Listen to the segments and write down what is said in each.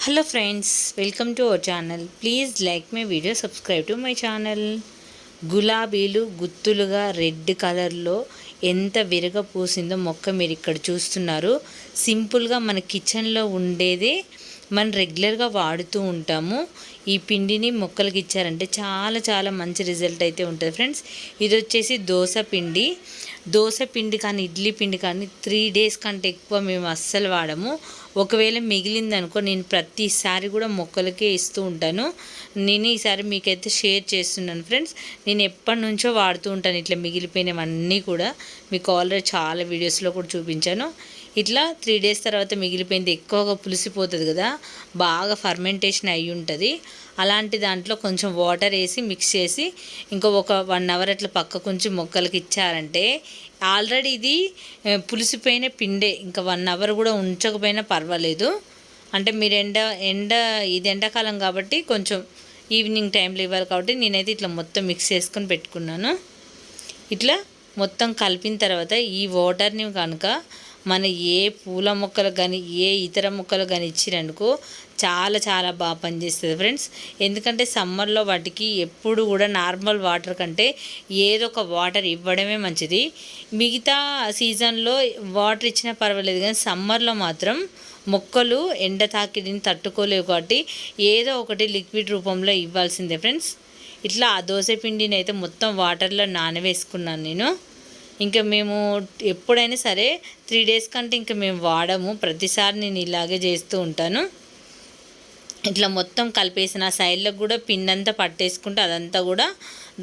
Hello friends, welcome to our channel. Please like my video, subscribe to my channel. గులాబీలు గుత్తులుగా red కలర్లో ఎంత విరగ పూసిందో మొక్క మీరు ఇక్కడ చూస్తున్నారు. సింపుల్గా మన కిచెన్లో ఉండేదే మనం రెగ్యులర్గా వాడుతూ ఉంటాము. ఈ పిండిని మొక్కలకి ఇచ్చారంటే చాలా చాలా మంచి రిజల్ట్ అయితే ఉంటుంది ఫ్రెండ్స్. ఇది వచ్చేసి దోశ పిండి కానీ ఇడ్లీ పిండి కానీ 3 days కంటే ఎక్కువ మేము అస్సలు వాడము. ఒకవేళ మిగిలిందనుకో నేను ప్రతిసారి కూడా మొక్కలకే ఇస్తూ ఉంటాను. నేను ఈసారి మీకైతే షేర్ చేస్తున్నాను ఫ్రెండ్స్. నేను ఎప్పటి నుంచో వాడుతూ ఉంటాను ఇట్లా మిగిలిపోయినవన్నీ కూడా. మీకు ఆల్రెడీ చాలా వీడియోస్లో కూడా చూపించాను. ఇట్లా 3 days తర్వాత మిగిలిపోయింది ఎక్కువగా పులిసిపోతుంది కదా, బాగా ఫర్మెంటేషన్ అయ్యి ఉంటుంది. అలాంటి దాంట్లో కొంచెం వాటర్ వేసి మిక్స్ చేసి ఒక 1 hour అట్లా పక్క కొంచెం మొక్కలకి ఇచ్చారంటే ఆల్రెడీ ఇది పులిసిపోయిన పిండే. ఇంకా 1 hour కూడా ఉంచకపోయినా పర్వాలేదు. అంటే మీరు ఇది ఎండాకాలం కాబట్టి కొంచెం ఈవినింగ్ టైంలో ఇవ్వాలి కాబట్టి నేనైతే ఇట్లా మొత్తం మిక్స్ చేసుకొని పెట్టుకున్నాను. ఇట్లా మొత్తం కలిపిన తర్వాత ఈ వాటర్ని కనుక మన ఏ పూల మొక్కలకు కానీ ఏ ఇతర మొక్కలకు కానీ ఇచ్చిరనుకో చాలా చాలా బాగా పనిచేస్తుంది ఫ్రెండ్స్. ఎందుకంటే సమ్మర్లో వాటికి ఎప్పుడు కూడా నార్మల్ వాటర్ కంటే ఏదో ఒక వాటర్ ఇవ్వడమే మంచిది. మిగతా సీజన్లో వాటర్ ఇచ్చినా పర్వాలేదు, కానీ సమ్మర్లో మాత్రం మొక్కలు ఎండ తాకిడిని తట్టుకోలేవు కాబట్టి ఏదో ఒకటి లిక్విడ్ రూపంలో ఇవ్వాల్సిందే ఫ్రెండ్స్. ఇట్లా ఆ దోశ పిండిని అయితే మొత్తం వాటర్లో నానవేసుకున్నాను నేను. ఇంకా మేము ఎప్పుడైనా సరే 3 days కంటే ఇంకా మేము వాడము. ప్రతిసారి నేను ఇలాగే చేస్తూ ఉంటాను. ఇట్లా మొత్తం కలిపేసిన సైడ్లకు కూడా పిండి అంతా పట్టేసుకుంటే అదంతా కూడా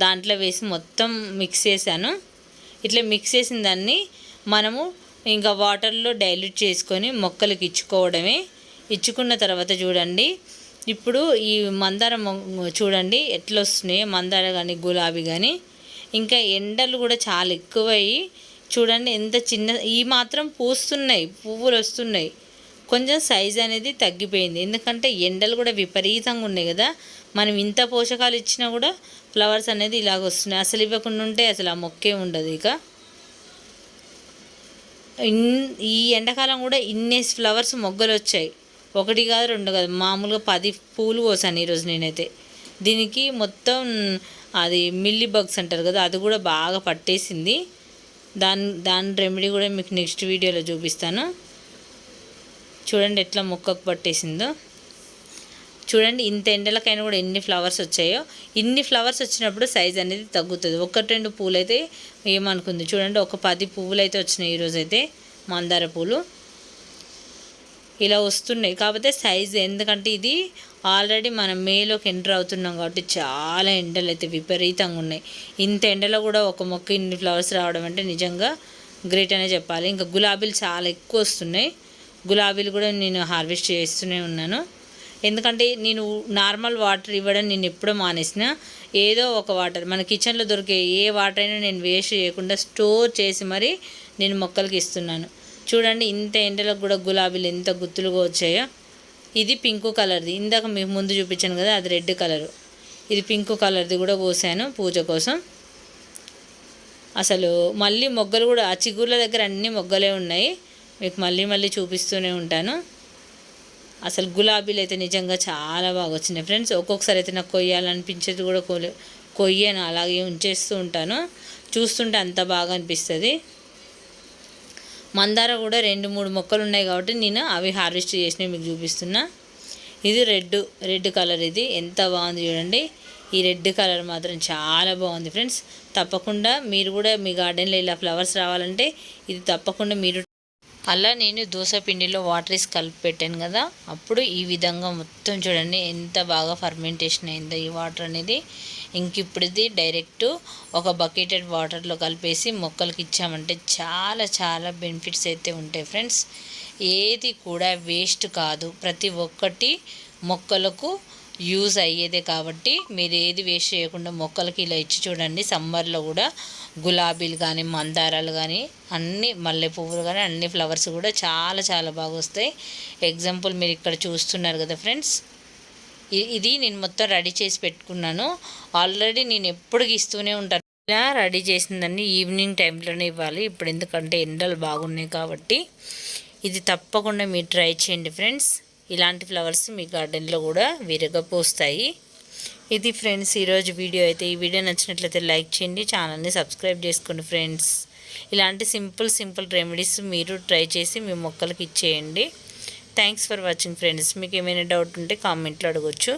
దాంట్లో వేసి మొత్తం మిక్స్ చేశాను. ఇట్లా మిక్స్ చేసిన దాన్ని మనము ఇంకా వాటర్లో డైల్యూట్ చేసుకొని మొక్కలకి ఇచ్చుకోవడమే. ఇచ్చుకున్న తర్వాత చూడండి, ఇప్పుడు ఈ మందార చూడండి ఎట్లా వస్తున్నాయి, మందార కానీ గులాబీ కానీ. ఇంకా ఎండలు కూడా చాలా ఎక్కువయ్యి చూడండి ఎంత చిన్న ఈ మాత్రం పూస్తున్నాయి, పువ్వులు వస్తున్నాయి. కొంచెం సైజ్ అనేది తగ్గిపోయింది, ఎందుకంటే ఎండలు కూడా విపరీతంగా ఉన్నాయి కదా. మనం ఇంత పోషకాలు ఇచ్చినా కూడా ఫ్లవర్స్ అనేది ఇలాగ వస్తున్నాయి. అసలు ఇవ్వకుండా ఉంటే అసలు ఆ మొక్కే ఉండదు. ఇక ఈ ఎండాకాలం కూడా ఇన్ని ఫ్లవర్స్ మొగ్గలు వచ్చాయి. 1 కాదు 2 కాదు, మామూలుగా 10 పూలు కోసాను ఈరోజు నేనైతే. దీనికి మొత్తం అది మిల్లీ బగ్స్ అంటారు కదా, అది కూడా బాగా పట్టేసింది. దాని రెమెడీ కూడా మీకు నెక్స్ట్ వీడియోలో చూపిస్తాను. చూడండి ఎట్లా మొక్కకు పట్టేసిందో. చూడండి ఇంత ఎండలకైనా కూడా ఎన్ని ఫ్లవర్స్ వచ్చాయో. ఇన్ని ఫ్లవర్స్ వచ్చినప్పుడు సైజ్ అనేది తగ్గుతుంది. 1-2 పూలు అయితే ఏమనుకుంది చూడండి, ఒక 10 పువ్వులు అయితే వచ్చినాయి ఈరోజైతే మందార పూలు. ఇలా వస్తున్నాయి కాకపోతే సైజు, ఎందుకంటే ఇది ఆల్రెడీ మనం మేలోకి ఎంటర్ అవుతున్నాం కాబట్టి చాలా ఎండలు అయితే విపరీతంగా ఉన్నాయి. ఇంత ఎండలో కూడా ఒక మొక్క ఇన్ని ఫ్లవర్స్ రావడం అంటే నిజంగా గ్రేట్ అనే చెప్పాలి. ఇంకా గులాబీలు చాలా ఎక్కువ వస్తున్నాయి. గులాబీలు కూడా నేను హార్వెస్ట్ చేస్తూనే ఉన్నాను. ఎందుకంటే నేను నార్మల్ వాటర్ ఇవ్వడం నేను ఎప్పుడో మానేసిన. ఏదో ఒక వాటర్ మన కిచెన్లో దొరికే ఏ వాటర్ అయినా నేను వేస్ట్ చేయకుండా స్టోర్ చేసి మరి నేను మొక్కలకి ఇస్తున్నాను. చూడండి ఇంత ఎండలకు కూడా గులాబీలు ఎంత గుత్తులుగా వచ్చాయో. ఇది పింక్ కలర్ది, ఇందాక మీకు ముందు చూపించాను కదా అది రెడ్ కలరు. ఇది పింక్ కలర్ది కూడా పోసాను పూజ కోసం. అసలు మళ్ళీ మొగ్గలు కూడా ఆ చిగుర్ల దగ్గర అన్ని మొగ్గలే ఉన్నాయి. మీకు మళ్ళీ చూపిస్తూనే ఉంటాను. అసలు గులాబీలు అయితే నిజంగా చాలా బాగా వచ్చినాయి ఫ్రెండ్స్. ఒక్కొక్కసారి అయితే నాకు కొయ్యాలనిపించేది కూడా కొయ్యను, అలాగే ఉంచేస్తూ ఉంటాను. చూస్తుంటే అంత బాగా అనిపిస్తుంది. మందార కూడా 2-3 మొక్కలు ఉన్నాయి కాబట్టి నేను అవి హార్వెస్ట్ చేసినవి మీకు చూపిస్తున్నా. ఇది రెడ్ కలర్, ఇది ఎంత బాగుంది చూడండి. ఈ రెడ్ కలర్ మాత్రం చాలా బాగుంది ఫ్రెండ్స్. తప్పకుండా మీరు కూడా మీ గార్డెన్లో ఇలా ఫ్లవర్స్ రావాలంటే ఇది తప్పకుండా మీరు అలా నేను దోశ పిండిలో వాటర్ వేసి కలిపి పెట్టాను కదా, అప్పుడు ఈ విధంగా మొత్తం చూడండి ఎంత బాగా ఫర్మెంటేషన్ అయిందో ఈ వాటర్ అనేది. ఇంక ఇప్పుడు ఇది డైరెక్ట్ ఒక బకెటెడ్ వాటర్లో కలిపేసి మొక్కలకి ఇచ్చామంటే చాలా చాలా బెనిఫిట్స్ అయితే ఉంటాయి ఫ్రెండ్స్. ఏది కూడా వేస్ట్ కాదు, ప్రతి ఒక్కటి మొక్కలకు యూజ్ అయ్యేదే కాబట్టి మీరు ఏది వేస్ట్ చేయకుండా మొక్కలకి ఇలా ఇచ్చి చూడండి. సమ్మర్లో కూడా గులాబీలు కానీ మందారాలు కానీ అన్ని మల్లె పువ్వులు కానీ అన్ని ఫ్లవర్స్ కూడా చాలా చాలా బాగా వస్తాయి. ఎగ్జాంపుల్ మీరు ఇక్కడ చూస్తున్నారు కదా ఫ్రెండ్స్, ఇది నేను మొత్తం రెడీ చేసి పెట్టుకున్నాను. ఆల్రెడీ నేను ఎప్పుడు ఇస్తూనే ఉంటాను. ఇలా రెడీ చేసిన దాన్ని ఈవినింగ్ టైంలోనే ఇవ్వాలి ఇప్పుడు, ఎందుకంటే ఎండలు బాగున్నాయి కాబట్టి. ఇది తప్పకుండా మీరు ట్రై చేయండి ఫ్రెండ్స్. ఇలాంటి ఫ్లవర్స్ మీ గార్డెన్లో కూడా విరగపోస్తాయి. ఇది ఫ్రెండ్స్ ఈరోజు వీడియో అయితే. ఈ వీడియో నచ్చినట్లయితే లైక్ చేయండి, ఛానల్ని సబ్స్క్రైబ్ చేసుకోండి ఫ్రెండ్స్. ఇలాంటి సింపుల్ రెమెడీస్ మీరు ట్రై చేసి మీ మొక్కలకి ఇచ్చేయండి. Thanks for watching friends. మీకు ఏమైనా డౌట్ ఉంటే కామెంట్లో అడగొచ్చు.